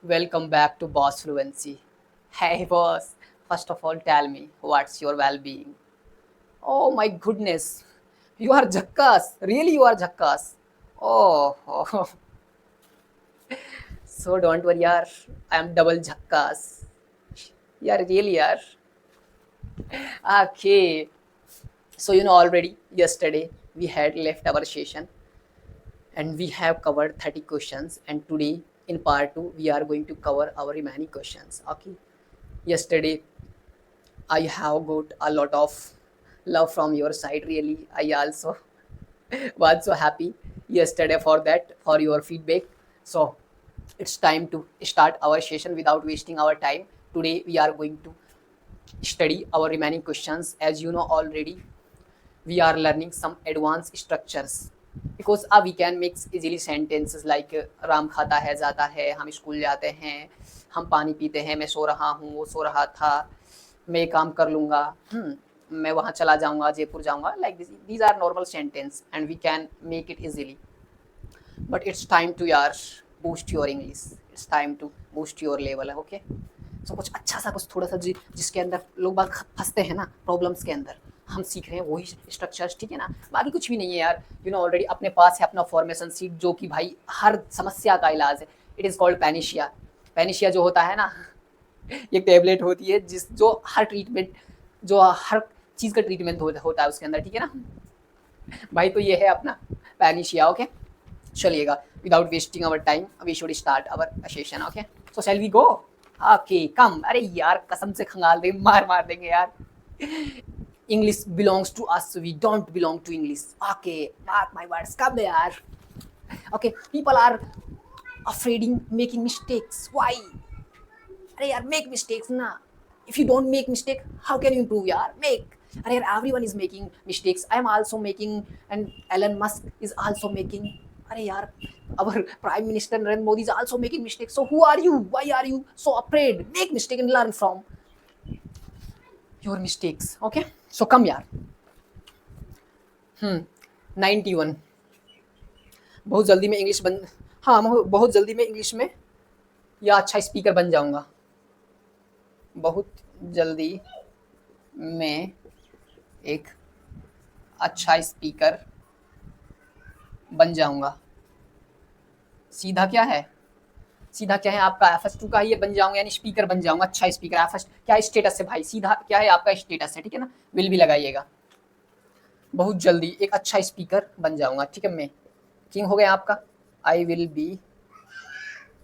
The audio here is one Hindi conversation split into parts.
Welcome back to Boss Fluency. Hey boss, first of all tell me what's your well-being? Oh my goodness, you are jackass. Really you are jackass. Oh. So don't worry yaar, I am double jackass. Yeah, really yaar. Okay. So already yesterday we had left our session and we have covered 30 questions, and today in part 2 we are going to cover our remaining questions. Okay. Yesterday I have got a lot of love from your side. Really, I also was so happy yesterday for that, for your feedback. So it's time to start our session without wasting our time. Today we are going to study our remaining questions. As you know already, we are learning some advanced structures because we can mix easily sentences like Ram खाता है, जाता है, हम स्कूल जाते हैं, हम पानी पीते हैं, मैं सो रहा हूँ, वो सो रहा था, मैं ये काम कर लूँगा, मैं वहाँ चला जाऊँगा, जयपुर जाऊँगा, like this. These are normal sentence and we can make it easily. But it's time to यार boost your English. It's time to boost your level. Okay. So कुछ अच्छा सा, कुछ थोड़ा सा जिसके अंदर लोग बाग फंसते हैं ना प्रॉब्लम्स के अंदर, हम सीख रहे हैं वही स्ट्रक्चर्स. ठीक है ना, बाकी कुछ भी नहीं है यार. ऑलरेडी अपने पास है अपना फॉर्मेशन सीट जो कि भाई हर समस्या का इलाज है. It is called panacea. Panacea जो होता है ना, एक टेबलेट होती है जो हर ट्रीटमेंट, जो हर चीज़ का ट्रीटमेंट होता है उसके अंदर. ठीक है ना भाई, तो ये है अपना पैनिशिया. ओके, चलिएगा. Without wasting our time we should start our session. Okay, so shall we go. Okay come. अरे यार कसम से खंगाल देंगे, मार देंगे यार. English belongs to us, we don't belong to English. Okay, mark my words. कब यार. Okay, people are afraid in making mistakes. Why? अरे यार make mistakes ना. If you don't make mistake, how can you improve यार? Make. अरे यार everyone is making mistakes. I am also making, and Elon Musk is also making. अरे यार our Prime Minister Narendra Modi is also making mistakes. So who are you? Why are you so afraid? Make mistake and learn from your mistakes. Okay? So come यार. 91. बहुत जल्दी में इंग्लिश बन, हाँ बहुत जल्दी में इंग्लिश में या अच्छा स्पीकर बन जाऊंगा. बहुत जल्दी में एक अच्छा स्पीकर बन जाऊंगा. सीधा क्या है, सीधा क्या है आपका FS2 का, ये बन जाऊंगा यानी स्पीकर बन जाऊंगा, अच्छा स्पीकर. FS क्या स्टेटस है भाई, सीधा क्या है आपका स्टेटस है. ठीक है ना, विल भी लगाइएगा. बहुत जल्दी एक अच्छा स्पीकर बन जाऊंगा. ठीक है, मैं किंग हो गया आपका. I will be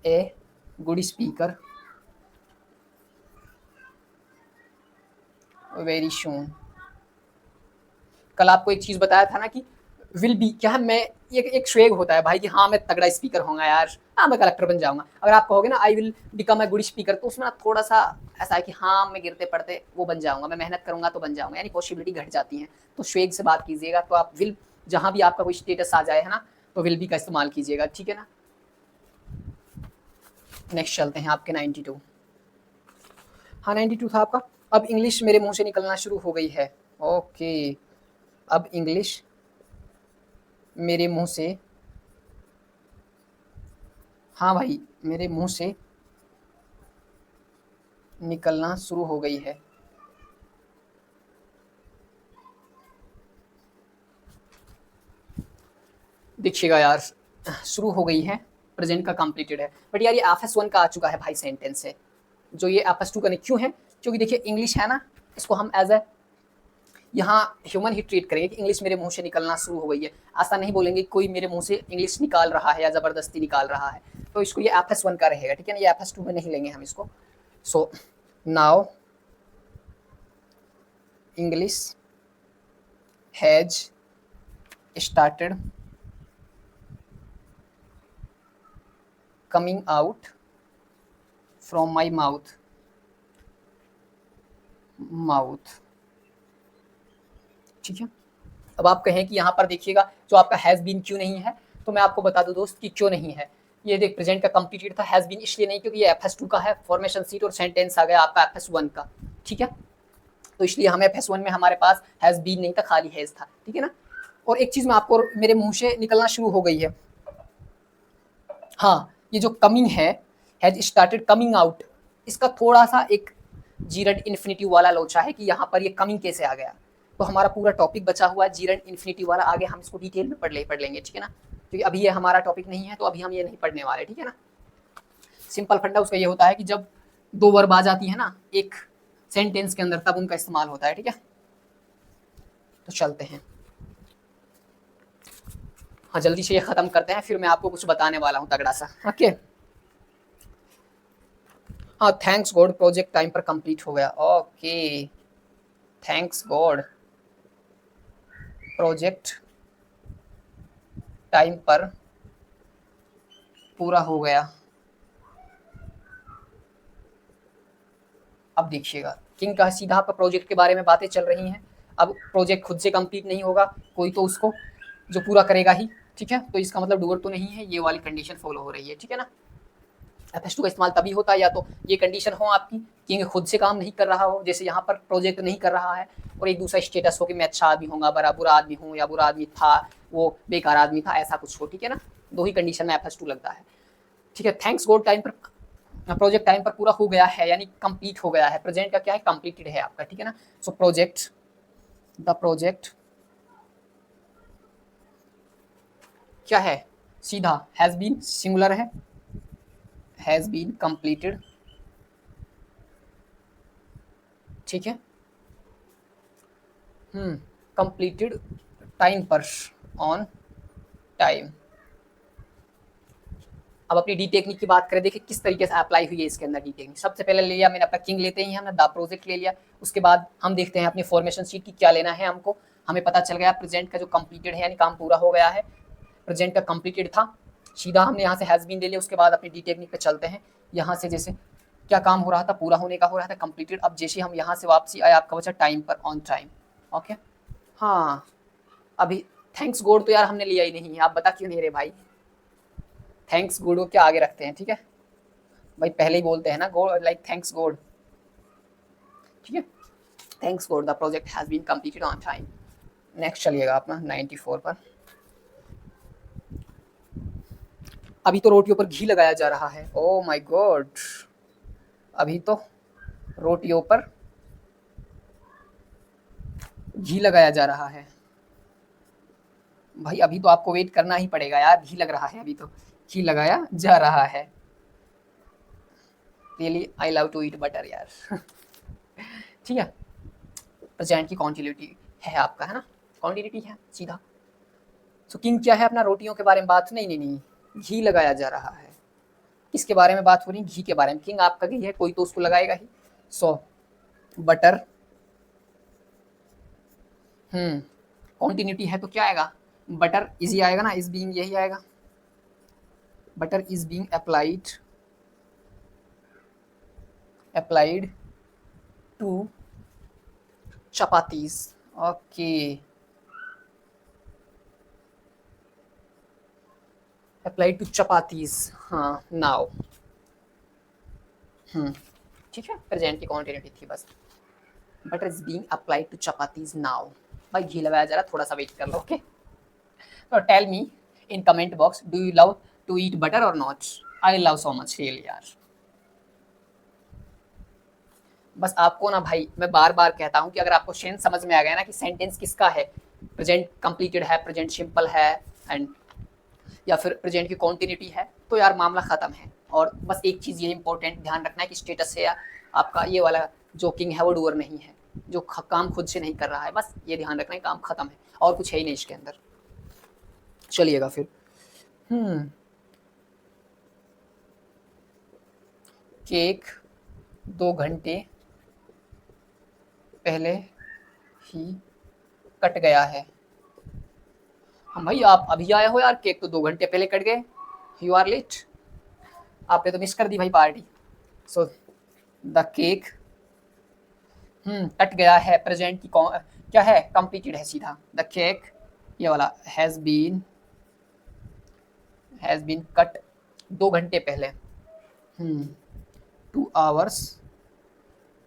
a good speaker very soon. कल आपको एक चीज़ बताया था ना कि विल बी क्या है, मैं एक श्वेग होता है भाई कि हाँ मैं तगड़ा स्पीकर होऊंगा यार, हाँ मैं कलेक्टर बन जाऊंगा. अगर आप कहोगे ना I will become a good speaker, तो उसमें ना थोड़ा सा ऐसा है कि हाँ मैं गिरते पड़ते वो बन जाऊंगा, मैं मेहनत करूंगा तो बन जाऊंगा, यानी पॉसिबिलिटी घट जाती है. तो श्वेग से बात कीजिएगा, तो आप विल जहां भी आपका कोई स्टेटस आ जाए है ना, तो विल बी का इस्तेमाल कीजिएगा. ठीक है ना. नेक्स्ट चलते हैं आपके 92. हाँ 92 था आपका. अब इंग्लिश मेरे मुंह से निकलना शुरू हो गई है. ओके, अब इंग्लिश मेरे मुंह से, हाँ भाई मेरे मुंह से निकलना शुरू हो गई है. देखिएगा यार, शुरू हो गई है, प्रेजेंट का कंप्लीटेड है. बट यार ये FS1 का आ चुका है भाई सेंटेंस है, जो ये FS2 का नहीं. क्यों है? क्योंकि देखिए इंग्लिश है ना, इसको हम एज ए यहाँ ह्यूमन ही ट्रीट करेंगे कि इंग्लिश मेरे मुंह से निकलना शुरू हो गई है. ऐसा नहीं बोलेंगे कोई मेरे मुंह से इंग्लिश निकाल रहा है या ज़बरदस्ती निकाल रहा है. तो इसको ये FS1 का रहेगा. ठीक है ना, ये FS2 में नहीं लेंगे हम इसको. So now English has started coming out from my mouth. ठीक है. अब आप कहें कि यहाँ पर देखिएगा जो आपका हैज़ बीन क्यों नहीं है, तो मैं आपको बता दूं दोस्त कि क्यों नहीं है. ये देख प्रेजेंट का कंप्लीटेड था, हैज़ बीन इसलिए नहीं क्योंकि ये FS2 का है, फॉर्मेशन सीट, और सेंटेंस आ गया आपका FS1 का. ठीक है, तो इसलिए हमें FS1 में हमारे पास हैज़ बीन नहीं था, खाली हैज़ था. ठीक है ना. और एक चीज़ मैं आपको, मेरे मुंह से निकलना शुरू हो गई है, हाँ ये जो कमिंग है हैज स्टार्टेड कमिंग आउट, इसका थोड़ा सा एक जीरेंट इन्फिनिटिव वाला लोचा है कि यहाँ पर ये कमिंग कैसे आ गया। तो हमारा पूरा टॉपिक बचा हुआ है जीरेंट इन्फिनिटिव वाला, आगे हम इसको डिटेल में पढ़ लेंगे, ठीक है ना, क्योंकि अभी ये हमारा टॉपिक नहीं है, तो अभी हम ये नहीं पढ़ने वाले, ठीक है ना। सिंपल फंडा उसका ये होता है कि जब दो वर्ब आ जाती है ना एक सेंटेंस के अंदर, तब उनका इस्तेमाल होता है, ठीक है। तो चलते हैं, हाँ जल्दी से ये खत्म करते हैं, फिर मैं आपको कुछ बताने वाला हूँ तगड़ा सा, ओके। हाँ थैंक्स गॉड प्रोजेक्ट टाइम पर कंप्लीट हो गया, okay thanks God project time पर पूरा हो गया। अब देखिएगा किंग का सीधा पर प्रोजेक्ट के बारे में बातें चल रही हैं। अब प्रोजेक्ट खुद से कंप्लीट नहीं होगा, कोई तो उसको जो पूरा करेगा ही, ठीक है। तो इसका मतलब डूअर तो नहीं है, ये वाली कंडीशन फॉलो हो रही है, ठीक है ना। FS2 का इस्तेमाल तभी होता है या तो ये कंडीशन हो आपकी किंग खुद से काम नहीं कर रहा हो, जैसे यहाँ पर प्रोजेक्ट नहीं कर रहा है, और एक दूसरा स्टेटस हो कि मैं अच्छा आदमी होऊंगा, बड़ा बुरा आदमी हूँ, या बुरा आदमी था वो बेकार आदमी था, ऐसा कुछ हो, ठीक है ना। दो ही कंडीशन में FS2 लगता है, ठीक है। थैंक्स गॉड टाइम पर प्रोजेक्ट टाइम पर पूरा हो गया है, यानी कंप्लीट हो गया है। प्रेजेंट का क्या है, कंप्लीटेड है आपका, ठीक है ना। सो प्रोजेक्ट, द प्रोजेक्ट क्या है, सीधा हैज बीन, सिंगुलर है, हैज बीन कंप्लीटेड, ठीक है। कंप्लीटेड टाइम पर, ऑन टाइम। अब अपनी डी टेक्निक की बात करें, देखिए किस तरीके से अप्लाई हुई है इसके अंदर डी टेक्निक। सबसे पहले ले लिया मैंने अपना किंग, लेते ही हमने द प्रोजेक्ट ले लिया। उसके बाद हम देखते हैं अपनी फॉर्मेशन शीट की क्या लेना है हमको। हमें पता चल गया प्रेजेंट का जो कंप्लीटेड है, यानी काम पूरा हो गया है, प्रेजेंट का कंप्लीटेड था, सीधा हमने यहाँ से हैज बीन ले लिया। उसके बाद अपनी डी टेक्निक पे चलते हैं। यहाँ से जैसे क्या काम हो रहा था, पूरा होने का हो रहा था, कंप्लीटेड। अब जैसे हम यहाँ से वापसी आए, आपका बचा टाइम पर, ऑन टाइम, ओके। हाँ अभी थैंक्स गॉड तो यार हमने लिया ही नहीं है, आप बता क्यों नहीं रहे भाई। थैंक्स गॉड को क्या आगे रखते हैं, ठीक है भाई, पहले ही बोलते हैं ना गॉड, लाइक थैंक्स गॉड, ठीक है। Thanks god the project has been completed on time. Next चलिएगा अपना 94 पर। अभी तो रोटियों पर घी लगाया जा रहा है, ओ माय गॉड, अभी तो रोटियों पर घी लगाया जा रहा है भाई। अभी तो आपको वेट करना ही पड़ेगा यार, घी लग रहा है, अभी तो घी लगाया जा रहा है। Really I love to eat butter यार ठीक है। प्रेजेंट की कॉन्टिन्यूटी है आपका, है ना, कॉन्टिन्यूटी है सीधा। सो किंग क्या है अपना, रोटियों के बारे में बात, नहीं, घी लगाया जा रहा है। किसके बारे में बात हो रही है, घी के बारे में। किंग आपका घी है, कोई तो उसको लगाएगा ही। सो बटर, कॉन्टिन्यूटी है तो क्या आएगा, बटर इजी आएगा ना, इज बीइंग यही आएगा, butter is being applied to chapatis, okay. Applied to chapatis, हाँ नाउ, ठीक है। प्रेजेंट की कॉन्टिन्यूटी थी बस, butter is being applied to chapatis now. भाई घी लगाया जा रहा, थोड़ा सा वेट कर लो, ओके। तो tell me in comment box, do you love to eat butter और not. I love so much really यार। बस आपको ना भाई मैं बार बार कहता हूँ कि अगर आपको सेंस समझ में आ गया ना कि सेंटेंस किसका है, प्रेजेंट कंप्लीटेड है, प्रेजेंट सिंपल है, एंड या फिर प्रेजेंट की कॉन्टिन्यूटी है, तो यार मामला खत्म है। और बस एक चीज़ ये इंपॉर्टेंट ध्यान रखना है कि स्टेटस है या आपका ये वाला जो किंग है वो डूअर नहीं है, जो काम खुद से नहीं कर रहा है, बस ये ध्यान रखना है, काम खत्म है और कुछ है ही नहीं इसके अंदर। चलिएगा फिर, केक 2 घंटे पहले ही कट गया है। हम भाई आप अभी आए हो यार, केक तो 2 घंटे पहले कट गए, यू आर लेट, आपने तो मिस कर दी भाई party. So the cake cut गया है, प्रेजेंट की क्या है, कंप्लीटेड है सीधा। द केक ये वाला हैज बीन कट 2 घंटे पहले, 2 hours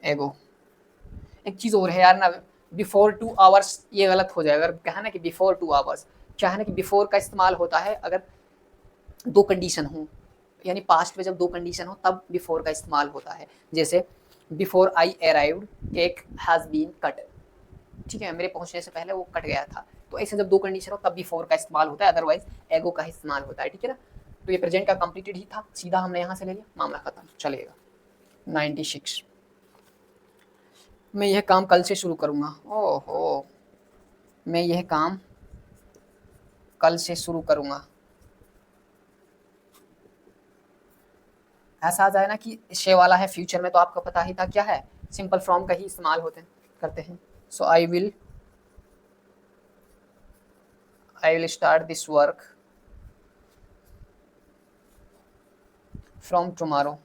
एगो। एक चीज़ और है यार ना, बिफोर 2 hours ये गलत हो जाएगा। अगर कहा ना कि बिफोर 2 hours, क्या है ना कि बिफोर का इस्तेमाल होता है अगर 2 कंडीशन हो, यानी पास्ट में जब दो कंडीशन हो तब बिफोर का इस्तेमाल होता है। जैसे before I arrived cake has been cut, ठीक है, मेरे पहुंचने से पहले वो कट गया था। तो ऐसे जब दो कंडीशन हो तब बिफोर का इस्तेमाल होता है, अदरवाइज एगो का इस्तेमाल होता है, ठीक है ना। तो ये प्रेजेंट का कंप्लीटेड ही था, सीधा हमने यहाँ से ले लिया, मामला खत्म। चलेगा 96, मैं यह काम कल से शुरू करूँगा। ओहो, मैं यह काम कल से शुरू करूँगा। ऐसा आ जाए ना कि शे वाला है फ्यूचर में, तो आपको पता ही था क्या है, सिंपल फॉर्म का ही इस्तेमाल होते हैं करते हैं। So I will start this work from tomorrow.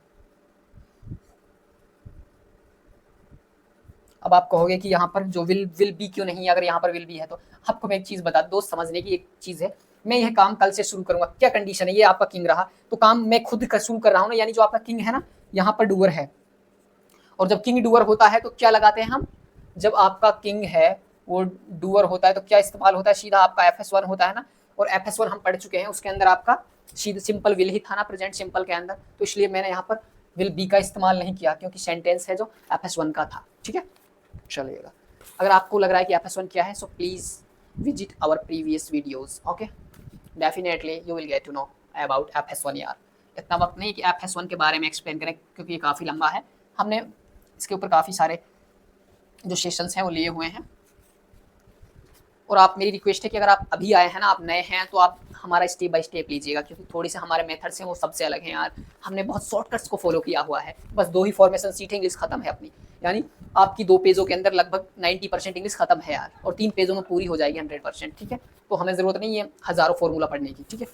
अब आप कहोगे कि यहाँ पर जो विल बी क्यों नहीं, अगर यहाँ पर विल बी है तो। आपको मैं एक चीज़ बता दो, समझने की एक चीज़ है, मैं यह काम कल से शुरू करूँगा, क्या कंडीशन है, ये आपका किंग रहा, तो काम मैं खुद शुरू कर रहा हूँ ना, यानी जो आपका किंग है ना, यहाँ पर डूअर है। और जब किंग डूअर होता है तो क्या लगाते हैं हम, जब आपका किंग है वो डूअर होता है तो क्या इस्तेमाल होता है, सीधा आपका FS1 होता है ना। और FS1 हम पढ़ चुके हैं, उसके अंदर आपका सीधा सिंपल विल ही था ना प्रेजेंट सिंपल के अंदर, तो इसलिए मैंने यहाँ पर विल बी का इस्तेमाल नहीं किया, क्योंकि सेंटेंस है जो FS1 का था, ठीक है। चलेगा, अगर आपको लग रहा है कि FS1 क्या है, so please visit our previous videos, okay, definitely you will get to know about FS1 यार। इतना वक्त नहीं कि FS1 के बारे में एक्सप्लेन करें, क्योंकि ये काफ़ी लंबा है, हमने इसके ऊपर काफ़ी सारे जो सेशंस हैं वो लिए हुए हैं। और आप, मेरी रिक्वेस्ट है कि अगर आप अभी आए हैं ना, आप नए हैं, तो आप हमारा स्टेप बाय स्टेप लीजिएगा, क्योंकि थोड़ी से हमारे मेथड्स हैं वो सबसे अलग हैं यार। हमने बहुत शॉर्टकट्स को फॉलो किया हुआ है, बस 2 ही फॉर्मेशन सीट इंग्लिश खत्म है अपनी, यानी आपकी 2 पेजों के अंदर लगभग 90% इंग्लिश खत्म है यार, और 3 पेजों में पूरी हो जाएगी 100%, ठीक है। तो हमें ज़रूरत नहीं है हज़ारों फॉर्मूला पढ़ने की, ठीक है।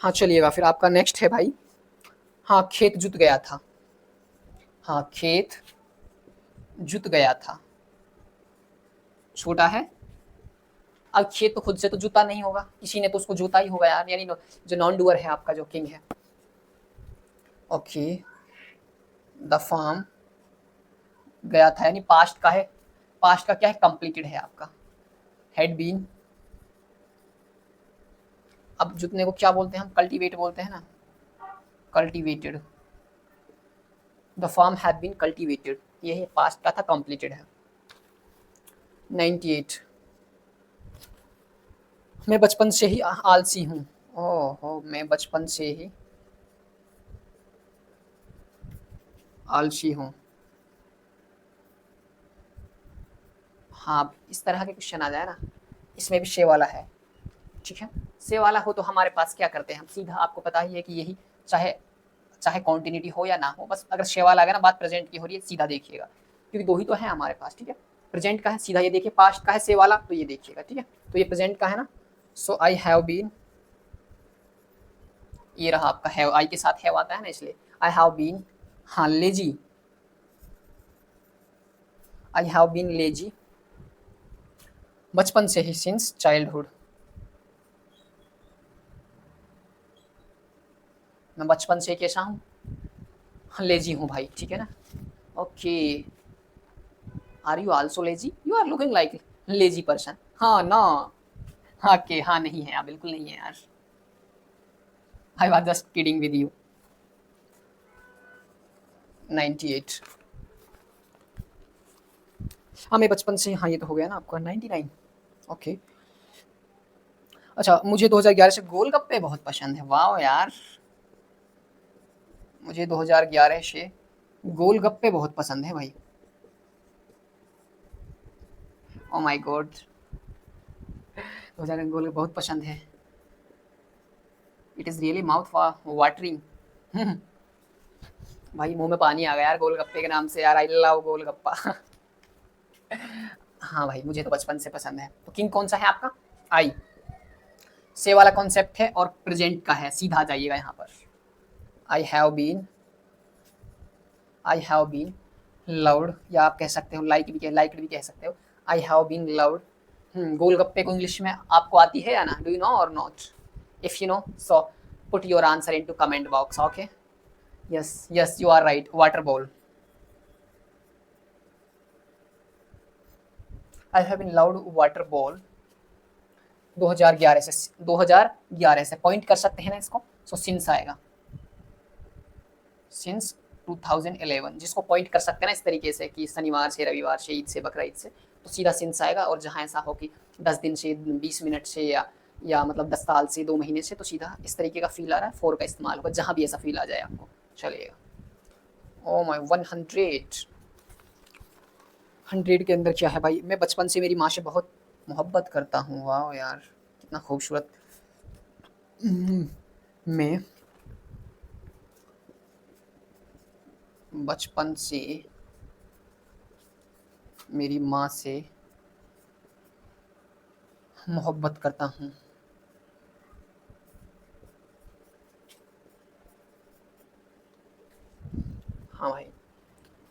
हाँ चलिएगा, फिर आपका नेक्स्ट है भाई, हाँ खेत जुत गया था, हाँ खेत जुत गया था, छोटा है। अब खेत तो खुद से तो जुता नहीं होगा, किसी ने तो उसको जोता ही होगा यार, यानी जो नॉन डूअर है आपका जो किंग है। ओके, द फार्म गया था, यानी पास्ट का है, पास्ट का क्या है, कंप्लीटेड है आपका, हैड बीन। अब जुतने को क्या बोलते हैं हम, कल्टीवेट बोलते हैं ना, cultivated, the farm had been cultivated, ये है पास्ट का था, कंप्लीटेड है। 98, मैं बचपन से ही आलसी हूँ, ओहो, मैं बचपन से ही आलसी हूँ। हाँ, इस तरह के क्वेश्चन आ जाए ना, इसमें भी शे वाला है, ठीक है। से वाला हो तो हमारे पास क्या करते हैं हम, सीधा आपको पता ही है कि यही, चाहे चाहे कॉन्टिन्यूटी हो या ना हो, बस अगर शे वाला आ गया ना, बात प्रेजेंट की हो रही है, सीधा देखिएगा, क्योंकि 2 ही तो है हमारे पास, ठीक है। प्रेजेंट का है, सीधा ये देखिए, पास्ट का है से वाला, तो ये देखिएगा, ठीक है। तो ये प्रेजेंट का है ना, सो आई हैव बीन, ये रहा आपका हैव, आई के साथ हैव आता है ना, इसलिए आई हैव बीन, हाँ lazy, I have been lazy, बचपन से ही, सिंस चाइल्डहुड, मैं बचपन से कैसा हूँ, लेजी हूँ भाई, ठीक है ना। Okay, are you also lazy, you are looking like lazy person, हाँ ना, हाँ के, हाँ नहीं है यार, बिल्कुल नहीं है यार, I was just kidding with you. 98, हाँ मैं बचपन से, हाँ ये तो हो गया ना आपका 99। ओके, अच्छा, मुझे 2011 से गोलगप्पे बहुत पसंद है, वाह यार, मुझे 2011 से गोलगप्पे बहुत पसंद है भाई, ओ माय गॉड, 2011 गोलगप्पे बहुत पसंद है, it is really mouth watering. भाई मुंह में पानी आ गया यार गोलगप्पे के नाम से यार, आई लव गोलगप्पा। हाँ भाई, मुझे तो बचपन से पसंद है। तो किंग कौन सा है आपका, आई, से वाला कॉन्सेप्ट है और प्रेजेंट का है, सीधा आ जाइएगा यहाँ पर, I have been, I have been loved, या आप कह सकते हो लाइक भी कह सकते हो, I have been loved. Golgappe को इंग्लिश में आपको आती है या ना, डू यू नो और not, if you know so put your answer into comment box, okay. Yes yes, you are right, water ball, I have been loved water ball, 2011 से, 2011 से पॉइंट कर सकते हैं ना इसको, सो सिंस आएगा, सिंस 2011, जिसको पॉइंट कर सकते हैं ना इस तरीके से कि शनिवार से, रविवार से, ईद से, बकरा ईद से, तो सीधा सिंस आएगा। और जहाँ ऐसा हो कि 10 दिन से, 20 मिनट से, या मतलब 10 साल से, 2 महीने से, तो सीधा इस तरीके का फील आ रहा है, फोर का इस्तेमाल होगा जहाँ भी ऐसा फील आ जाए आपको, चलिएगा। ओ माय 100, 100 के अंदर क्या है भाई? मैं बचपन से मेरी माँ से बहुत मोहब्बत करता हूँ। वाह यार, कितना खूबसूरत। मैं बचपन से मेरी माँ से मोहब्बत करता हूँ। हाँ भाई,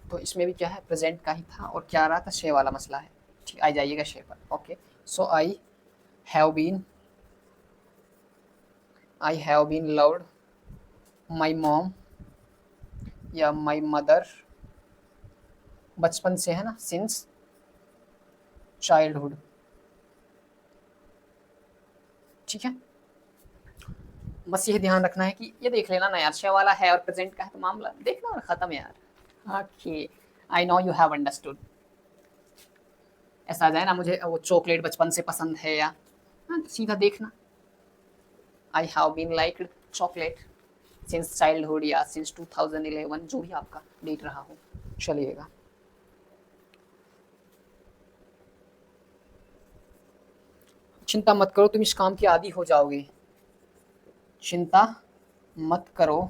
तो इसमें भी क्या है, प्रेजेंट का ही था, और क्या आ रहा था, शे वाला मसला है। ठीक, आ जाइएगा शे पर। Okay, so have been I have been loved my mom या माई मदर, बचपन से है ना, सिंस चाइल्डहुड। ठीक है, बस ये ध्यान रखना है कि ये देख लेना ना यार, शे वाला है और प्रेजेंट का है तो मामला देखना और खत्म यार। Okay, I know you have understood. ऐसा आ जाए ना, मुझे वो चॉकलेट बचपन से पसंद है, या हाँ, तो सीधा देखना, I have been like chocolate since childhood या सिंस 2011, जो भी आपका डेट रहा हो, चलिएगा। चिंता मत करो, तुम इस काम के आदी हो जाओगे। चिंता मत करो,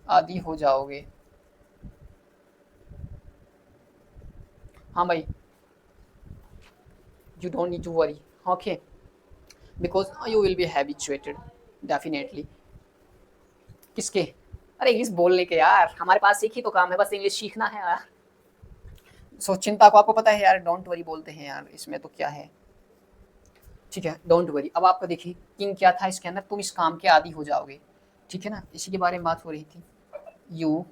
आदी हो जाओगे। हाँ भाई, you don't need to worry, okay, because you will be habituated definitely। किसके? अरे इंग्लिश बोलने के यार, हमारे पास एक ही तो काम है, बस इंग्लिश सीखना है यार। सो चिंता को आपको पता है यार, डोंट वरी बोलते हैं यार, इसमें तो क्या है। ठीक है, डोंट वरी। अब आपका देखिए किंग क्या था इसके अंदर, तुम इस काम के आदी हो जाओगे। ठीक है ना, इसी के बारे में बात हो रही थी। यू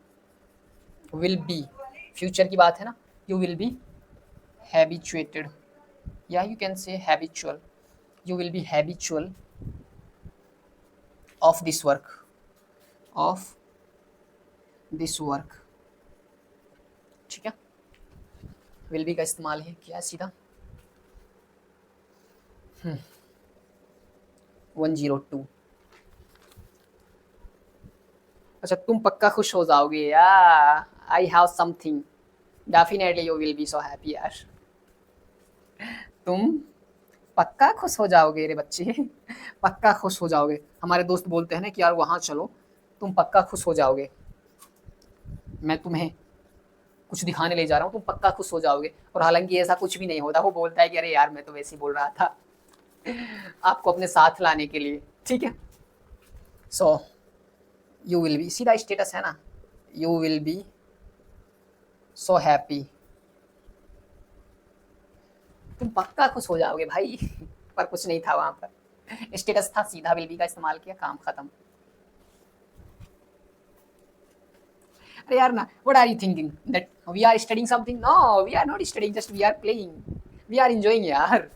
विल बी, फ्यूचर की बात है ना, यू विल बी हैबिचुएटेड, या यू कैन से habitual, you will be habitual of this work, of this work। ठीक है, will be का इस्तेमाल है क्या सीधा। 102। अच्छा, तुम पक्का खुश हो जाओगे या, I have something, definitely you will be so happy यार, तुम पक्का खुश हो जाओगे रे बच्चे, पक्का खुश हो जाओगे। हमारे दोस्त बोलते हैं ना कि यार वहाँ चलो, तुम पक्का खुश हो जाओगे, मैं तुम्हें कुछ दिखाने ले जा रहा हूँ, तुम पक्का खुश हो जाओगे। और हालांकि ऐसा कुछ भी नहीं होता, वो बोलता है कि अरे यार मैं तो वैसे ही बोल रहा था आपको अपने साथ लाने के लिए। ठीक है, सो यू विल बी, सीधा स्टेटस है ना, you will be so happy, तुम पक्का खुश हो जाओगे भाई पर कुछ नहीं था वहां पर, स्टेटस था, सीधा विल बी का इस्तेमाल किया, काम खत्म। अरे यार ना, what are you thinking that we are studying something? No, we are not studying, just we are playing, we are enjoying यार।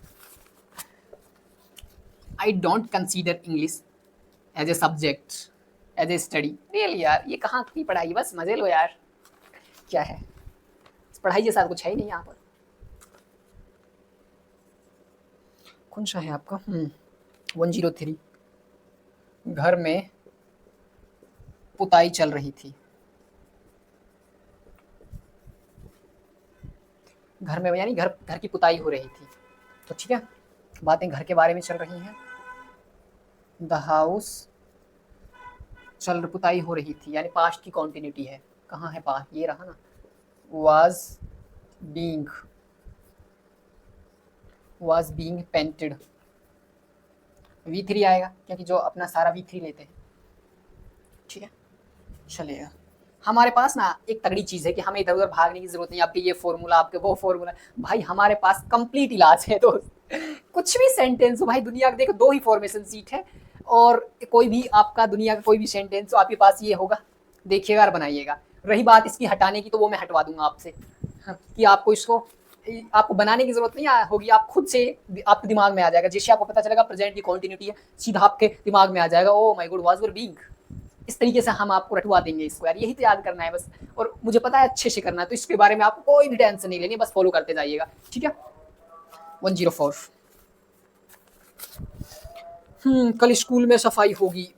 I don't consider English as a subject, as a study, really यार, ये कहाँ की पढ़ाई, बस मजे लो यार, क्या है पढ़ाई जैसा कुछ है ही नहीं यहाँ पर। कौन सा है आपका? 103। घर में पुताई चल रही थी, घर में यानी घर घर की पुताई हो रही थी, तो ठीक है, बातें घर के बारे में चल रही हैं। द हाउस, चल पुताई हो रही थी यानी पास्ट की कॉन्टिन्यूटी है, कहाँ है पास्ट, ये रहा ना, was being, was being painted, V3 आएगा क्योंकि जो अपना सारा V3 लेते हैं। ठीक है, चलिएगा। हमारे पास ना एक तगड़ी चीज़ है कि हमें इधर उधर भागने की जरूरत नहीं, आपके ये फॉर्मूला, आपके वो फॉर्मूला, भाई हमारे पास कंप्लीट इलाज है दोस्त। कुछ भी सेंटेंस हो भाई, दुनिया का देखो 2 ही फॉर्मेशन सीट है, और कोई भी आपका दुनिया का कोई भी सेंटेंस हो आपके पास ये होगा, देखिएगा और बनाइएगा। रही बात इसकी हटाने की, तो वो मैं हटवा दूंगा आपसे, कि आपको इसको आपको बनाने की जरूरत नहीं होगी, आप खुद से आपके दिमाग में आ जाएगा। जैसे आपको पता चलेगा प्रेजेंट की कॉन्टिन्यूटी है, सीधा आपके दिमाग में आ जाएगा, oh my God was were being. इस तरीके से हम आपको रटवा देंगे इसको यार, यही तो याद करना है बस। और मुझे पता है अच्छे से करना है, तो इसके बारे में आपको कोई भी टेंशन नहीं लेनी, बस फॉलो करते जाइएगा, ठीक है। 104। कल स्कूल में सफाई होगी।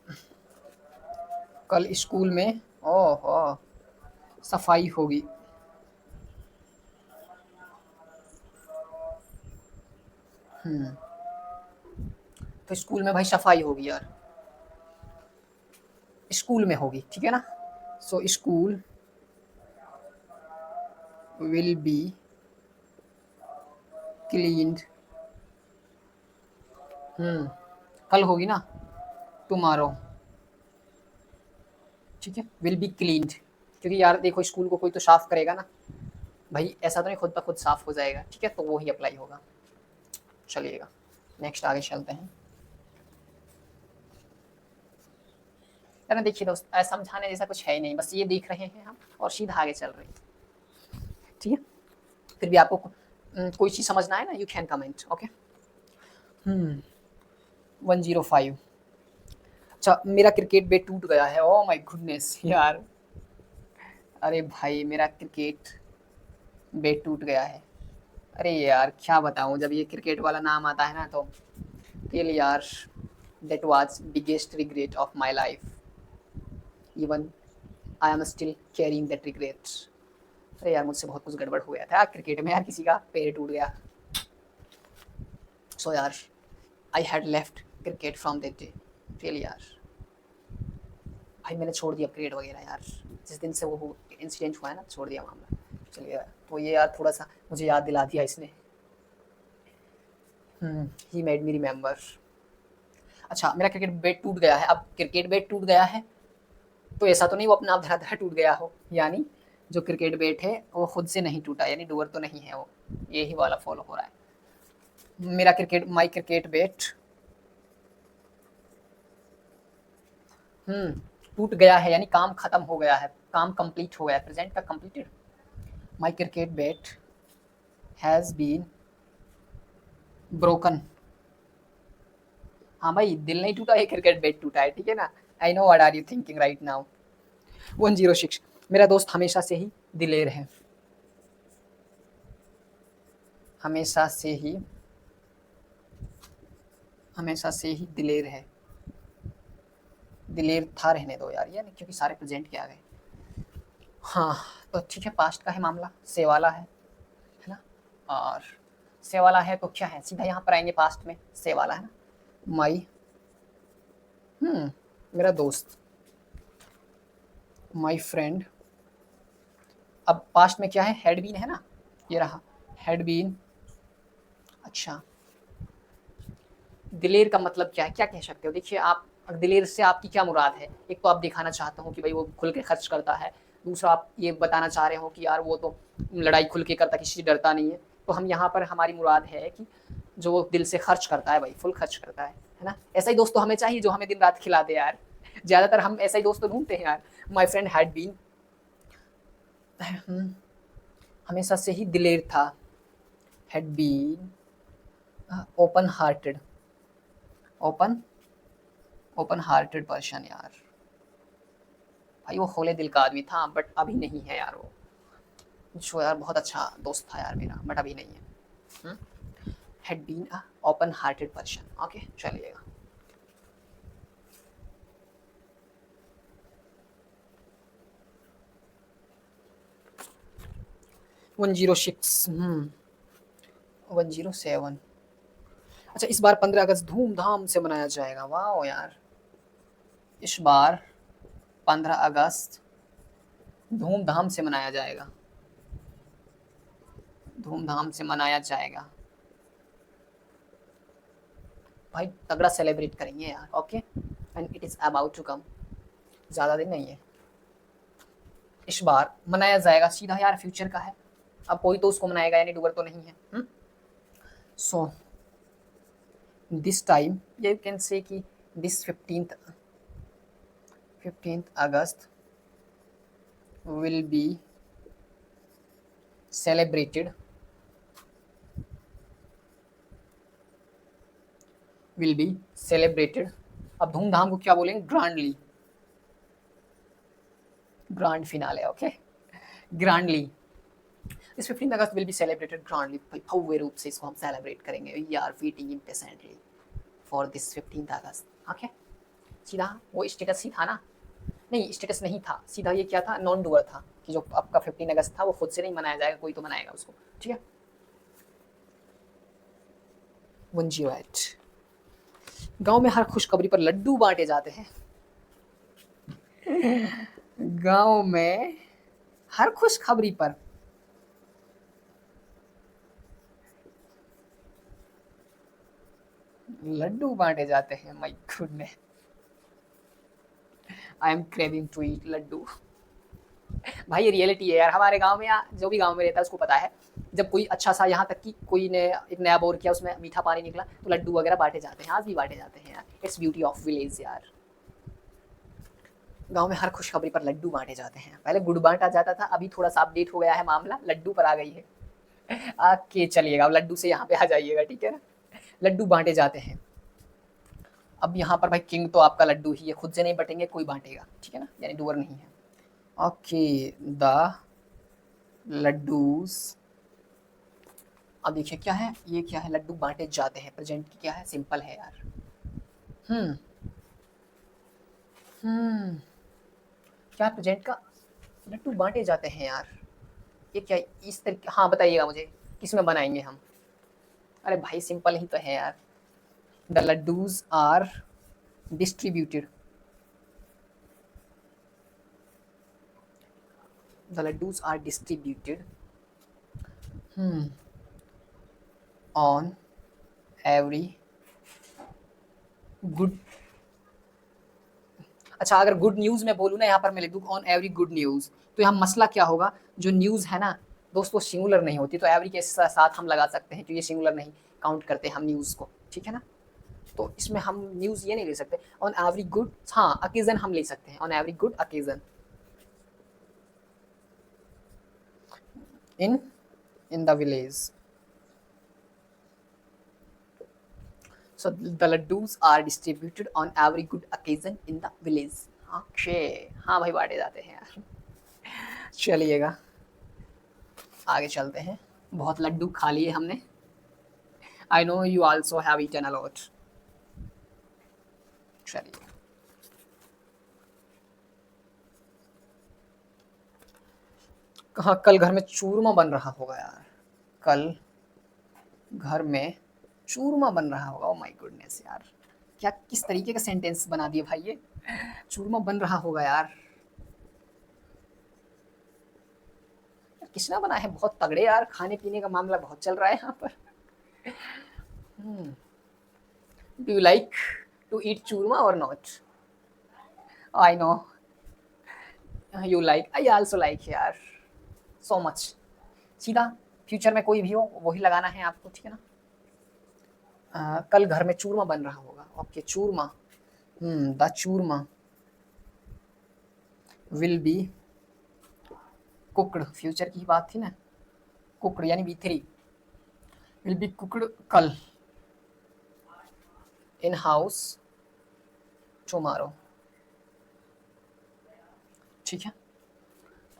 कल स्कूल में ओहो सफाई होगी। तो स्कूल में भाई सफाई होगी यार, स्कूल में होगी, ठीक है ना। So school will be cleaned. कल होगी ना, टुमारो, ठीक है। विल बी क्लीन्ड, क्योंकि यार देखो स्कूल को कोई तो साफ करेगा ना भाई, ऐसा तो नहीं खुद ब खुद साफ हो जाएगा, ठीक है, तो वो ही अप्लाई होगा। चलिएगा नेक्स्ट आगे चलते हैं। यार देखिए दोस्त, समझाने जैसा कुछ है ही नहीं, बस ये देख रहे हैं हम और सीधा आगे चल रहे हैं, ठीक है। फिर भी आपको कोई चीज़ समझना है ना, यू कैन कमेंट, ओके। 105। अच्छा, मेरा क्रिकेट बैट टूट गया है, ओ माय गुडनेस यार। अरे भाई मेरा क्रिकेट बैट टूट गया है। अरे यार क्या बताऊँ, जब ये क्रिकेट वाला नाम आता है ना तो रियल यार, that was biggest regret of my life. Even I am still carrying that regret. अरे यार मुझसे बहुत कुछ गड़बड़ हो गया था क्रिकेट में यार, किसी का पैर टूट गया। सो यार I had left cricket from that day, real यार। भाई मैंने छोड़ दिया क्रिकेट वगैरह यार, जिस दिन से वो इंसिडेंट हुआ है ना, छोड़ दिया मामला। चलिए तो ये यार थोड़ा सा मुझे याद दिला दिया इसने। He made me remember. अच्छा मेरा क्रिकेट बैट टूट गया है, अब क्रिकेट बैट टूट गया है तो ऐसा तो नहीं वो अपना आप धरा धरा टूट गया हो, यानी जो क्रिकेट बैट है वो खुद से नहीं टूटा, यानी डूअर तो नहीं है वो, यही वाला फॉलो हो रहा है। मेरा क्रिकेट माई क्रिकेट बैट टूट गया है, यानी काम खत्म हो गया है, काम कंप्लीट हो गया है, प्रेजेंट का completed. My cricket bat has been broken. हाँ भाई दिल नहीं टूटा है, क्रिकेट बैट टूटा है, ठीक है ना। I know what are you thinking right now. 106। मेरा दोस्त हमेशा से ही दिलेर है। हमेशा से ही, हमेशा से ही दिलेर है। दिलेर था रहने दो यार, ये नहीं क्योंकि सारे प्रेजेंट के आ गए। हाँ तो ठीक है, पास्ट का है मामला, से वाला है ना। और से वाला है तो क्या है, सीधा यहाँ पर आएंगे पास्ट में, से वाला है ना। माई मेरा दोस्त, माई फ्रेंड। अब पास्ट में क्या है, हैड बीन है ना, ये रहा हैड बीन। अच्छा दिलेर का मतलब क्या है, क्या कह सकते हो, देखिए आप दिलेर से आपकी क्या मुराद है। एक तो आप दिखाना चाहते हो कि भाई वो खुल के खर्च करता है, दूसरा आप ये बताना चाह रहे हो कि यार वो तो लड़ाई खुल के करता, किसी से डरता नहीं है। तो हम यहाँ पर हमारी मुराद है कि जो दिल से खर्च करता है भाई, फुल खर्च करता है ना। ऐसा ही दोस्त तो हमें चाहिए जो हमें दिन रात खिला दे यार, ज़्यादातर हम ऐसा ही दोस्त तो ढूंढते हैं यार। माई फ्रेंड हैड बीन, हमेशा से ही दिलेर था, had been open hearted, open open hearted person यार। भाई वो खोले दिल का आदमी था बट अभी नहीं है यार वो, जो यार बहुत अच्छा दोस्त था यार मेरा, बट अभी नहीं है। Had been a open hearted person, okay चलिएगा। One zero six 107। अच्छा इस बार 15 अगस्त धूमधाम से मनाया जाएगा, वाह यार। इस बार 15 अगस्त धूमधाम से मनाया जाएगा, धूमधाम से मनाया जाएगा भाई, तगड़ा सेलिब्रेट करेंगे यार, okay. And it is about to come, ज़्यादा दिन नहीं है। इस बार मनाया जाएगा, सीधा यार फ्यूचर का है, अब कोई तो उसको मनाएगा, यानी डूबर तो नहीं है। So this time you can say that this 15th अगस्त will be celebrated will be celebrated, अब धूमधाम को क्या बोलेंगे, grandly, grand finale, okay, grandly, इस 15 अगस्त विल बी सेलिब्रेटेड ग्रांडली, भव्य रूप से इसको हम सेलिब्रेट करेंगे, we are waiting impatiently for this 15 अगस्त, ओके। सीधा वो स्टेटस ही था ना, नहीं स्टेटस नहीं था, सीधा ये क्या था, नॉन डूअर था कि जो आपका 15 अगस्त था वो खुद से नहीं मनाया जाएगा, कोई तो मनाएगा उसको, ठीक है। 108, गांव में हर खुशखबरी पर लड्डू बांटे जाते हैं, गांव में हर खुशखबरी पर लड्डू बांटे जाते हैं, my goodness, I am craving to eat laddu. भाई ये रियलिटी है यार, हमारे गांव में या जो भी गांव में रहता है उसको पता है, जब कोई अच्छा सा, यहाँ तक कि कोई ने एक नया बोर किया उसमें मीठा पानी निकला तो लड्डू वगैरह बांटे जाते हैं, आज भी बांटे जाते हैं यार, इट्स ब्यूटी ऑफ विलेज यार, गांव में हर खुशखबरी पर लड्डू बांटे जाते हैं, पहले गुड़ बांटा जाता था, अभी थोड़ा सा अपडेट हो गया है मामला, लड्डू पर आ गई है, आके चलिएगा, अब लड्डू से यहाँ पे आ जाइएगा, ठीक है ना, लड्डू बांटे जाते हैं। अब यहाँ पर भाई किंग तो आपका लड्डू ही है, खुद से नहीं बटेंगे, कोई बांटेगा, ठीक है ना, यानी डूअर नहीं है, ओके, द लड्डूज, अब देखिए क्या है, ये क्या है, लड्डू बांटे जाते हैं, प्रेजेंट की क्या है, सिंपल है यार, हम्म हम्म क्या प्रेजेंट का, लड्डू बांटे जाते हैं यार, ये क्या इस तरीके, हाँ बताइएगा मुझे किस में बनाएंगे हम, अरे भाई सिंपल ही तो है यार, the laddus are distributed, the laddus are distributed on every good, अच्छा अगर गुड न्यूज़ मैं बोलूँ ना, यहाँ पर मैं लिख दूँ ऑन एवरी गुड न्यूज़, तो यहाँ मसला क्या होगा, जो न्यूज़ है ना दोस्तों सिंगुलर नहीं होती, तो एवरी के साथ हम लगा सकते हैं, तो ये सिंगुलर नहीं काउंट करते हम न्यूज़ को, ठीक है ना, तो इसमें हम न्यूज़ ये नहीं ले सकते, ऑन एवरी गुड, हाँ अकेजन हम ले सकते हैं, on every good occasion, in the village, so the laddus are distributed on every good occasion in the village, okay, हाँ भाई बांटे जाते हैं यार, चलिएगा आगे चलते हैं, बहुत लड्डू खा लिए हमने, I know you also have eaten a lot, चलिए कहाँ, कल घर में चूरमा बन रहा होगा यार, कल घर में चूरमा बन रहा होगा, ओ माय गुडनेस यार, क्या किस तरीके का सेंटेंस बना दिए भाई, ये चूरमा बन रहा होगा यार, किसने बना है, बहुत तगड़े यार, खाने पीने का मामला बहुत चल रहा है यहाँ पर, do you like to eat churma और not, I know you like, I also like यार, सो मच, सीधा फ्यूचर में कोई भी हो वही लगाना है आपको, ठीक है ना, कल घर में चूरमा बन रहा होगा, okay, churma, the churma will be cooked, future की बात थी ना, कुकड यानी B3, विल बी कुकड कल, इन हाउस टुमारो, ठीक है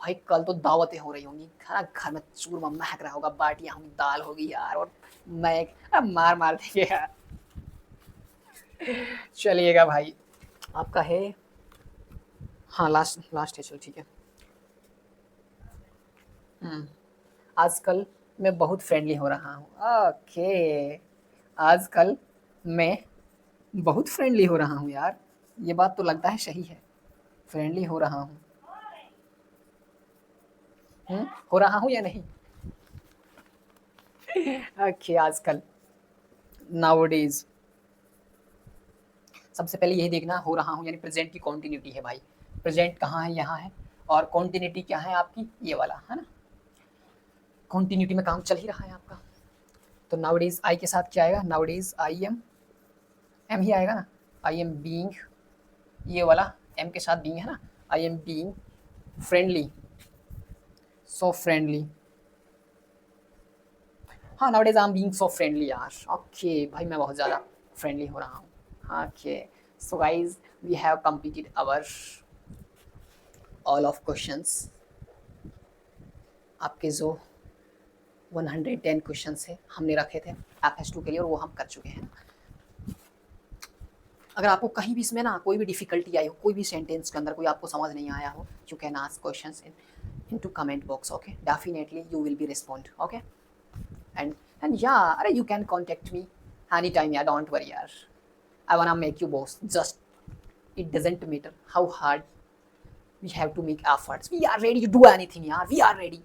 भाई, कल तो दावतें हो रही होंगी, खाना घर में चूरमा महक रहा होगा, बाटियां होंगी, दाल होगी यार, और मैं मार मार देंगे यार, चलिएगा भाई आपका है, हाँ लास्ट लास्ट है, चलो ठीक है, आजकल मैं बहुत फ्रेंडली हो रहा हूँ, ओके, आजकल मैं बहुत फ्रेंडली हो रहा हूँ यार, ये बात तो लगता है सही है, फ्रेंडली हो रहा हूँ, हो रहा हूँ या नहीं, ओके, आजकल, नाउअडेज, सबसे पहले यही देखना हो रहा हूँ यानी प्रेजेंट की कॉन्टिन्यूटी है भाई, प्रेजेंट कहाँ है, यहाँ है, और कॉन्टिन्यूटी क्या है आपकी, ये वाला है ना, कॉन्टिन्यूटी में काम चल ही रहा है आपका, तो नाउअडेज आई के साथ क्या आएगा, नाउअडेज आई एम ही आएगा ना, आई एम बीइंग, ये वाला एम के साथ बीइंग है ना, I am being friendly, so friendly, हाँ nowadays I am being so friendly यार, ओके भाई मैं बहुत ज़्यादा फ्रेंडली हो रहा हूँ। Okay, so guys we have completed our all of questions. आपके जो 110 क्वेश्चंस है हमने रखे थे FS2 के लिए, और वो हम कर चुके हैं। अगर आपको कहीं भी इसमें ना कोई भी डिफिकल्टी आई हो, कोई भी सेंटेंस के अंदर कोई आपको समझ नहीं आया हो, you can ask questions into comment box. Okay, definitely you will be respond. Okay, and yeah, you can contact me anytime. Yeah, don't worry, yaar. I wanna make you boss. Just it doesn't matter how hard we have to make efforts. We are ready to do anything, यार. We are ready.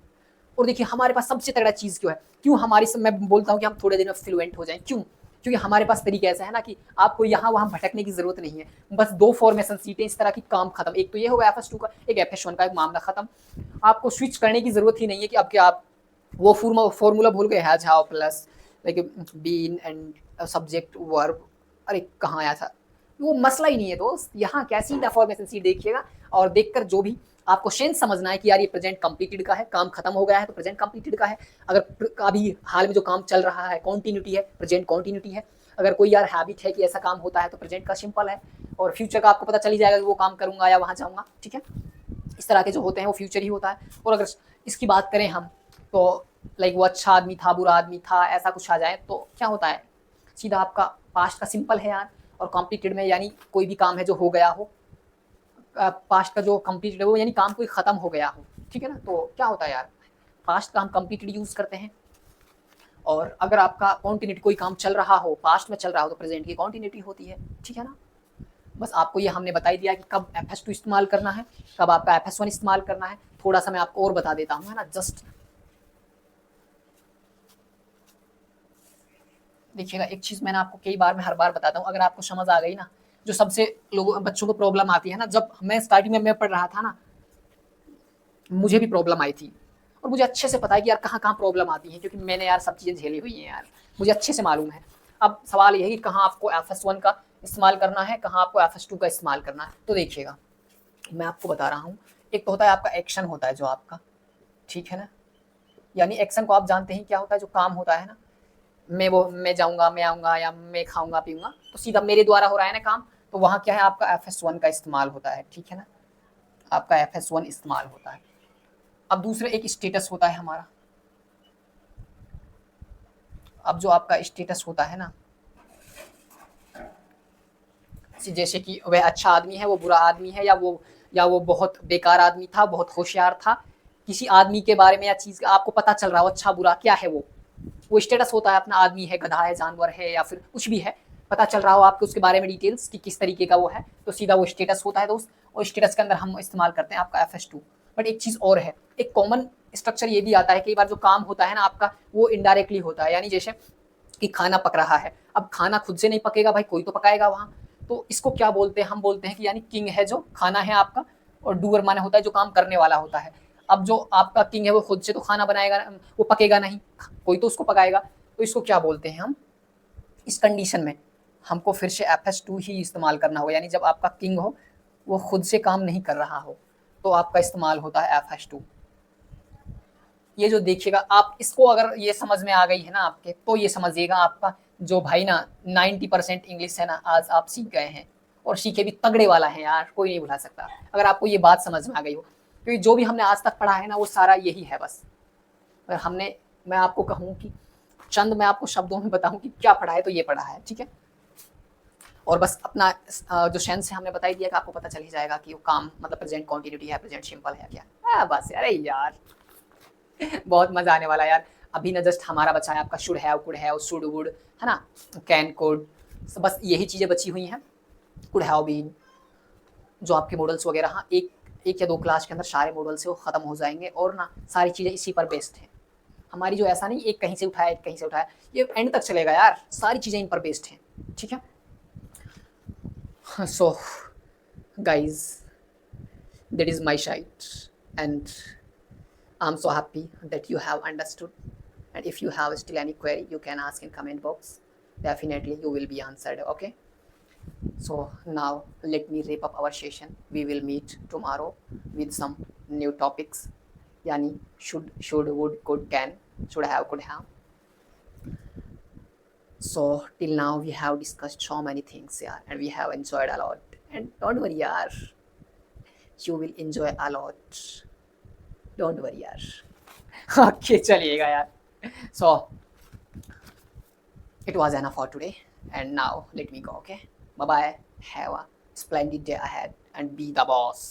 और देखिए हमारे पास सबसे तगड़ा चीज़ क्यों है, क्यों हमारी मैं बोलता हूँ कि हम थोड़े दिन में फ्लुएंट हो जाएं, क्यों? क्योंकि हमारे पास तरीका ऐसा है ना कि आपको यहाँ वहाँ भटकने की जरूरत नहीं है, बस 2 फॉर्मेशन सीटें, इस तरह की काम खत्म। एक तो ये होगा FS2 का, एक FS1 का, एक मामला खत्म। आपको स्विच करने की जरूरत ही नहीं है कि अब क्या आप वो फॉर्मूला भूल गए, has how plus like been and subject verb, अरे कहाँ आया था, वो मसला ही नहीं है दोस्त। यहाँ कैसी फॉर्मेशन सीट देखिएगा, और देखकर जो भी आपको सेंस समझना है कि यार ये प्रेजेंट कंप्लीटेड का है, काम खत्म हो गया है तो प्रेजेंट कंप्लीटेड का है। अगर अभी हाल में जो काम चल रहा है कॉन्टिन्यूटी है, प्रेजेंट कॉन्टिन्यूटी है। अगर कोई यार हैबिट है कि ऐसा काम होता है तो प्रेजेंट का सिंपल है, और फ्यूचर का आपको पता चल ही जाएगा कि वो काम करूंगा या वहाँ जाऊँगा। ठीक है, इस तरह के जो होते हैं वो फ्यूचर ही होता है। और अगर इसकी बात करें हम तो लाइक वो अच्छा आदमी था, बुरा आदमी था, ऐसा कुछ आ जाए तो क्या होता है, सीधा आपका पास्ट का सिंपल है यार। और कॉम्प्लीटेड में यानी कोई भी काम है जो हो गया हो, पास्ट का जो कंप्लीटेड है वो यानी काम कोई खत्म हो गया हो। ठीक है ना, तो क्या होता है यार, पास्ट का हम कंप्लीटेड यूज करते हैं। और अगर आपका कॉन्टिन्यूटी कोई काम चल रहा हो, पास्ट में चल रहा हो, तो प्रेजेंट की कॉन्टिन्यूटी होती है। ठीक है ना, बस आपको ये हमने बता ही दिया कि कब FS2 इस्तेमाल करना है, कब आपका FS1 इस्तेमाल करना है। थोड़ा सा मैं आपको और बता देता हूँ, है ना। जस्ट देखिएगा, एक चीज़ मैंने आपको कई बार, मैं हर बार बताता हूँ, अगर आपको समझ आ गई ना, जो सबसे लोगों बच्चों को प्रॉब्लम आती है ना, जब मैं स्टार्टिंग में मैं पढ़ रहा था ना, मुझे भी प्रॉब्लम आई थी, और मुझे अच्छे से पता है कि यार कहाँ कहाँ प्रॉब्लम आती है, क्योंकि मैंने यार सब चीज़ें झेली हुई हैं यार, मुझे अच्छे से मालूम है। अब सवाल ये है कि कहाँ आपको FS1 का इस्तेमाल करना है, कहाँ आपको FS2 का इस्तेमाल करना है। तो देखिएगा, मैं आपको बता रहा हूँ, एक तो होता है आपका एक्शन होता है जो आपका, ठीक है ना, यानी एक्शन को आप जानते हैं क्या होता है, जो काम होता है ना, मैं जाऊँगा, मैं आऊँगा, या मैं खाऊँगा पीऊँगा, तो सीधा मेरे द्वारा हो रहा है ना काम, तो वहाँ क्या है, आपका FS1 का इस्तेमाल होता है। ठीक है ना, आपका FS1 इस्तेमाल होता है। अब दूसरा एक स्टेटस होता है हमारा। अब जो आपका स्टेटस होता है ना, जैसे कि वह अच्छा आदमी है, वो बुरा आदमी है, या वो बहुत बेकार आदमी था, बहुत होशियार था, किसी आदमी के बारे में या चीज़ आपको पता चल रहा हो, अच्छा बुरा क्या है, वो स्टेटस होता है अपना। आदमी है, गधा है, जानवर है, या फिर कुछ भी है, पता चल रहा हो आपको उसके बारे में डिटेल्स कि किस तरीके का वो है, तो सीधा वो स्टेटस होता है दोस्त। और स्टेटस के अंदर हम इस्तेमाल करते हैं आपका FS2। बट एक चीज़ और है, एक कॉमन स्ट्रक्चर ये भी आता है, कई बार जो काम होता है ना आपका, वो इनडायरेक्टली होता है। यानी जैसे कि खाना पक रहा है, अब खाना खुद से नहीं पकेगा भाई, कोई तो पकाएगा वहाँ। तो इसको क्या बोलते हैं, हम बोलते हैं कि यानी किंग है जो खाना है आपका, और डूअर माने होता है जो काम करने वाला होता है। अब जो आपका किंग है वो खुद से तो खाना बनाएगा, वो पकेगा नहीं, कोई तो उसको पकाएगा। तो इसको क्या बोलते हैं हम, इस कंडीशन में हमको फिर से FS2 ही इस्तेमाल करना होगा। यानी जब आपका किंग हो, वो खुद से काम नहीं कर रहा हो, तो आपका इस्तेमाल होता है FS2। ये जो देखिएगा आप, इसको अगर ये समझ में आ गई है ना आपके, तो ये समझिएगा आपका जो भाई ना 90% इंग्लिश है ना, आज आप सीख गए हैं, और सीखे भी तगड़े वाला है यार, कोई नहीं भुला सकता अगर आपको ये बात समझ में आ गई हो। क्योंकि जो भी हमने आज तक पढ़ा है ना, वो सारा यही है बस। अगर हमने, मैं आपको कहूँ कि चंद मैं आपको शब्दों में बताऊं कि क्या पढ़ा है, तो ये पढ़ा है। ठीक है, और बस अपना जो सेंस है हमने बता ही दिया कि आपको पता चल ही जाएगा कि वो काम मतलब प्रेजेंट कॉन्टिन्यूटी है, प्रेजेंट सिंपल है क्या। बस यार, यार बहुत मजा आने वाला है यार। अभी ना जस्ट हमारा बचा है आपका should have, could have, should would, है ना, कैन, कुड, बस यही चीजें बची हुई हैं। कुड हैव बीन, जो आपके मॉडल्स वगैरह, हाँ एक या दो क्लास के अंदर सारे मॉडल्स वो खत्म हो जाएंगे, और ना सारी चीजें इसी पर बेस्ड हैं हमारी। जो ऐसा नहीं एक कहीं से उठाया, एक कहीं से उठाया, ये एंड तक चलेगा यार, सारी चीजें इन पर बेस्ड हैं। ठीक है, so guys, that is my side, and I'm so happy that you have understood. And if you have still any query, you can ask in comment box. Definitely you will be answered. Okay, so now let me wrap up our session. We will meet tomorrow with some new topics, yani should, would, could, can, should have, could have. So till now we have discussed so many things, yeah, and we have enjoyed a lot. And don't worry, yaar, you will enjoy a lot. Don't worry, yaar. Okay, चलिएगा यार. So it was enough for today, and now let me go. Okay, bye bye. Have a splendid day ahead, and be the boss.